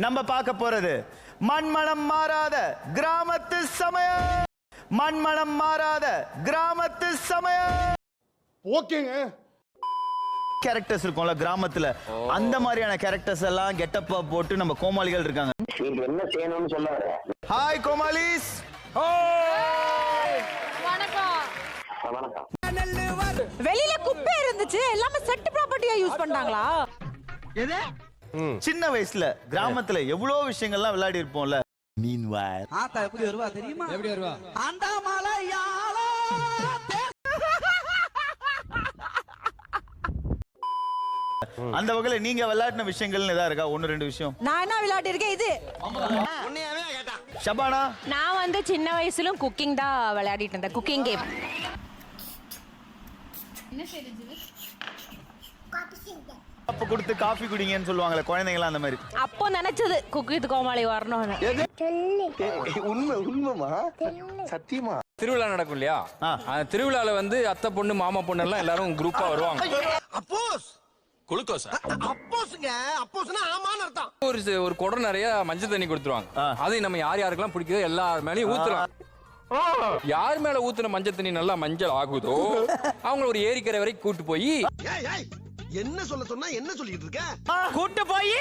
நம்ம பார்க்க போறது மண்மனம் மாறாத கிராமத்து சமயம். மண்மனம் மாறாத கிராமத்து சமயம். ஓகேங்க. கேரக்டர்ஸ் இருக்கும்ல கிராமத்துல, அந்த மாதிரியான கேரக்டர்ஸ் எல்லாம் கெட்டப்பா போட்டு நம்ம கோமாளிகள் இருக்காங்க. என்ன செய்யணும்னு சொல்லுவாரு. ஹாய் கோமாளிஸ். வணக்கம். வணக்கம். வெளியில குப்பை இருந்துச்சு, எல்லாமே செட் ப்ராப்பர்ட்டியா யூஸ் பண்ணாங்களா? எது? சின்ன வயசுல கிராமத்துல எவ்வளவு விஷயங்கள்லாம் விளையாடி இருப்போம்ல. மீன்வாயில் ஆத்தா எப்படி வருவா தெரியுமா? எப்படி வருவா? அந்த மலையாள அந்த வகையில நீங்க விளையாடின விஷயங்கள் ஏதா இருக்கா? ஒன்னு ரெண்டு விஷயம். நான் என்ன விளையாடி இருக்கேன் இது? ஷபானா? நான் வந்து சின்ன வயசுல குக்கிங் தான் விளையாடிட்டு இருந்தேன். Cooking game. அப்ப கொடுத்து காஃபி குடிங்கன்னு சொல்லுவாங்களே குழந்தைங்களா, அந்த மாதிரி. அப்போ நினைச்சது குக்கித் கோமாளி வரணும்னு. உண்மைமா? சத்தியமா? திருவிழா நடக்கும் இல்லையா? அந்த திருவிழால வந்து அத்தை பொண்ணு மாமா பொண்ணு எல்லாம் எல்லாரும் குரூப்பா வருவாங்க. அப்போஸ் குளுக்கோஸ் அப்போஸ்ங்க. அப்போஸ்னா ஆமான்னு அர்த்தம். ஒரு குடம் நிறைய மஞ்சள் தண்ணி கொடுத்துருவாங்க. அதை நம்ம யார் யாருக்கெல்லாம் பிடிக்குதோ எல்லார் மேலயும் ஊத்துறோம். யார் மேல ஊத்துன மஞ்சள் தண்ணி நல்லா மஞ்சள் ஆகுதோ அவங்க ஒரு ஏரிக்கரை வரைக்கும் கூட்டு போய் என்ன சொல்ல சொன்னா என்ன சொல்லிட்டு இருக்க? கூட்டு போய்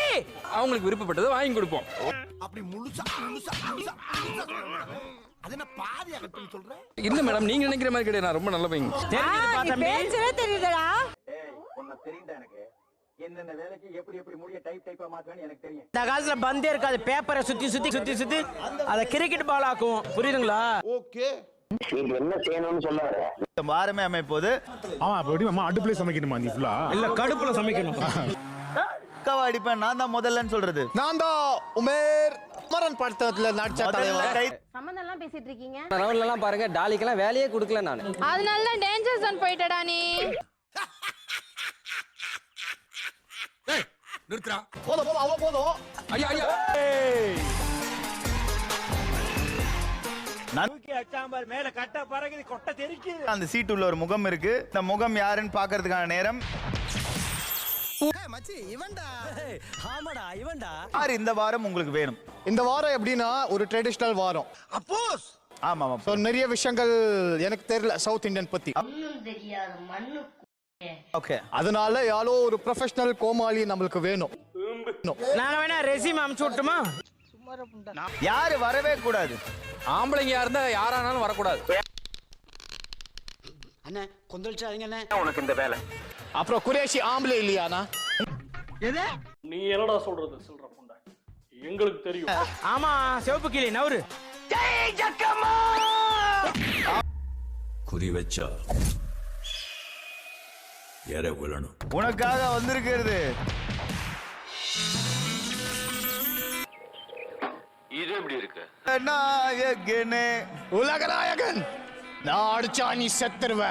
அவங்களுக்கு விருப்பப்பட்டதை வாங்கி கொடுப்போம். அப்படி முழுசா அது என்ன பாதியா கட் பண்ணி சொல்ற? இல்ல மேடம், நீங்க நினைக்கிற மாதிரி கிடையாது. நான் ரொம்ப நல்ல பையன். பேச்சவே தெரியுதடா. உன்ன தெரியுதா எனக்கு? என்னென்ன வேலைக்கு எப்படி எப்படி முடிய டைப்பா மாத்துவேன்னு எனக்கு தெரியும். இந்த காலத்துல பந்தே இருக்காது, பேப்பரை சுத்தி அத கிரிக்கெட் பால் ஆக்கும். புரியுதுங்களா? ஓகே. நீங்க என்ன செய்யணும்னு சொல்லுவாரு. வாரமே அமைப்போது. ஆமா, அப்ப எப்படி அம்மா அடுப்புல சமைக்கணுமா? நீ ஃபுல்லா இல்ல கடுப்புல சமைக்கணும். அக்காவா அடிப்பேன் நான் தான் முதல்லன்னு சொல்றது. நான் தான் உமேர் மரன் படத்துல நடிச்ச தலைவர். சம்பந்தம் எல்லாம் பேசிட்டு இருக்கீங்க. ரவுண்ட்ல எல்லாம் பாருங்க, டாலிக்கெல்லாம் வேலையே கொடுக்கல நானு. அதனால தான் டேஞ்சர் ஜோன் போயிட்டடா நீ. நிறுத்துறா. போதும் அவ போதும். ஐயா ஐயா. அந்த சீட் உள்ள ஒரு முகம் இருக்கு. இந்த முகம் யாருன்னு பாக்குறதுக்கான நேரம். மச்சி இவன்டா. ஆமாடா இவன்டா. யார் இந்த வாரம் உங்களுக்கு வேணும்? இந்த வாரம் எப்படின்னா ஒரு ட்ரெடிஷனல் வாரம். அப்போஸ் ஆமா ஆமா. சோ நிறைய விஷயங்கள் எனக்கு தெரியல சவுத் இந்தியன் பத்தி. ஓகே. அதனால யாரோ ஒரு ப்ரொஃபஷனல் கோமாளி நம்மளுக்கு வேணும். நான் வேணா ரெஸ்யூம் அனுப்பிச்சு விட்டுமா? யாரு வரவே கூடாது. ஆம்பளைங்க இருந்தா யாரானாலும் வரக்கூடாது. அண்ணே கொந்தளிச்சாதீங்க அண்ணே. உனக்கு இந்த வேலை. அப்புறம் குரேஷி ஆம்பளை இல்லையானா? எது? நீ என்னடா சொல்றது சொல்ற புண்டை? எங்களுக்கு தெரியும். ஆமா, சிவப்பு கிளி நவரு. குறி வச்சா யார விழணும். உனக்காக வந்திருக்கிறது இது எப்படி இருக்கு? நாயகனே, உலகநாயகன். நான் அடிச்சா நீ செத்துருவ.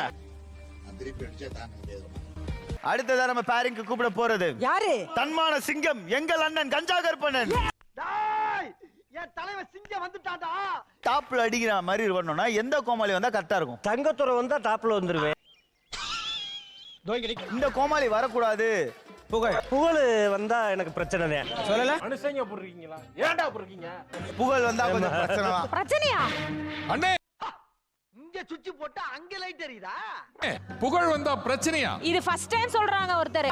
அடுத்ததா நம்ம பேரிங்க்கு கூப்பிட போறது யாரு? தன்மான சிங்கம் எங்கள் அண்ணன் கஞ்சா கருப்பண்ணன். என் தலைவன் சிங்கம் வந்துட்டாடா. டாப்ல அடிக்கிற மாதிரி வரணும்னா எந்த கோமாளி வந்தா கரெக்டா இருக்கும்? தங்கத்துறை வந்தா டாப்ல வந்துருவேன். இந்த கோமாளி வரக்கூடாது. புகழ் வந்தா எனக்கு பிரச்சனை தான். சொல்லல மனுஷங்க போடுறீங்களா? ஏன்டா போடுறீங்க? புகழ் வந்தா கொஞ்சம் பிரச்சனை தான். பிரச்சனையா? அண்ணே, இங்க சுவிட்ச் போட்டா அங்க லைட் எரியுதா? புகழ் வந்தா பிரச்சனையா? இது ஃபர்ஸ்ட் டைம் சொல்றாங்க ஒருத்தர்.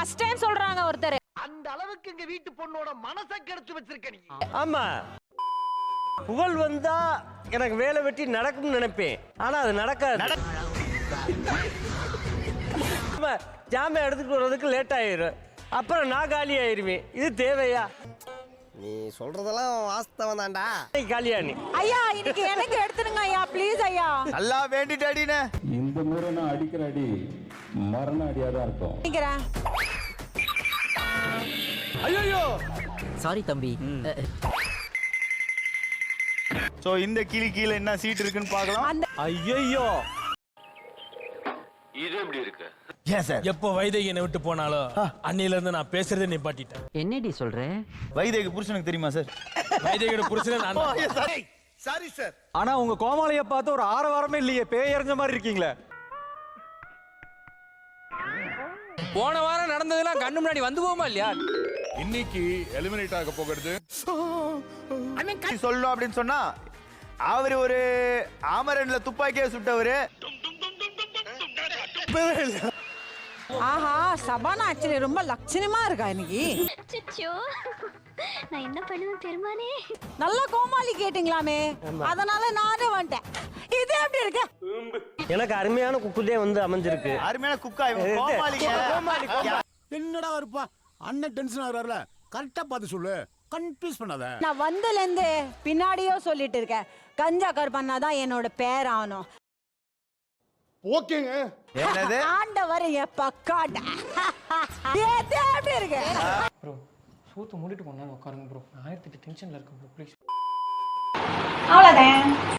அந்த அளவுக்கு எங்க வீட்டு பொண்ணோட மனசை கெடுத்து வச்சிருக்க நீ. ஆமா, புகழ் வந்தா எனக்கு வேலை வெட்டி நடக்கும்னு நினைப்பேன். ஆனா அது நடக்காது. ஜாம எடுத்துட்டு வர்றதுக்கு லேட் ஆயிரும். அப்புறம் நான் காலி ஆயிருவேன். இது தேவையா? நீ சொல்றதெல்லாம் வாஸ்தவம் தான்டா. காலியா நீ? ஐயா இன்னைக்கு எனக்கு எடுத்துடுங்க ஐயா, ப்ளீஸ் ஐயா. நல்லா வேண்டிட்டு அடினே. இந்த முறை நான் அடிக்கிற அடி மரண அடியா தான் இருக்கும். நிக்கிறேன். ஐயோ சாரி தம்பி. சோ இந்த கிளி கீழ என்ன சீட் இருக்குன்னு பார்க்கலாம். ஐயோ இது எப்படி இருக்கு? ஏன் சார்? எப்போ வைதேகினை விட்டு போனாலோ அன்னையில இருந்து நான் பேசுறதே நிப்பாட்டிட்டேன். என்னடி சொல்ற? வைதேகி புருஷனுக்கு தெரியுமா சார்? வைதேகியோட புருஷனே நான். Sorry sir. ஆனா உங்க கோமாளிய பார்த்து ஒரு ஆரவாரமே இல்லையே, பேய் எறிஞ்ச மாதிரி இருக்கீங்களே. போன வாரம் நடந்ததெல்லாம் கண்ணு முன்னாடி வந்து போமா இல்லையா? இன்னைக்கு எலிமினேட் ஆக போகிறது சொல்லணும் அப்படின்னு சொன்னா அவரு ஒரு ஆமரன்ல துப்பாக்கியே சுட்டவரு. ஆஹா சபானா ஆக்சுவலி ரொம்ப லட்சணமா இருக்கா இன்னைக்கு. நான் என்ன பண்ணுவேன் பெருமானே. நல்ல கோமாளி கேட்டீங்களாமே, அதனால நானே வந்துட்டேன். இது எப்படி இருக்கு? எனக்கு அருமையான குக்குதே வந்து அமைஞ்சிருக்கு. அருமையான குக்கா இவன் கோமாளிங்க. என்னடா இருப்பா அண்ணன் டென்ஷன் ஆகுறாருல, கரெக்டா பார்த்து சொல்லு, கன்ஃபியூஸ் பண்ணாத. நான் வந்ததுல இருந்து பின்னாடியோ சொல்லிட்டு இருக்கேன், கஞ்சா கருப்பண்ணாதான் என்னோட பேர் ஆகணும். ஓகேங்க. என்னது? ஆண்டவர் என் பக்காட்ட. இது எப்படி இருக்கு? ப்ரோ சூத்து மூடிட்டு போனா உட்காருங்க ப்ரோ. 1008 டென்ஷன்ல இருக்கேன் ப்ரோ ப்ளீஸ். அவ்வளவுதான்.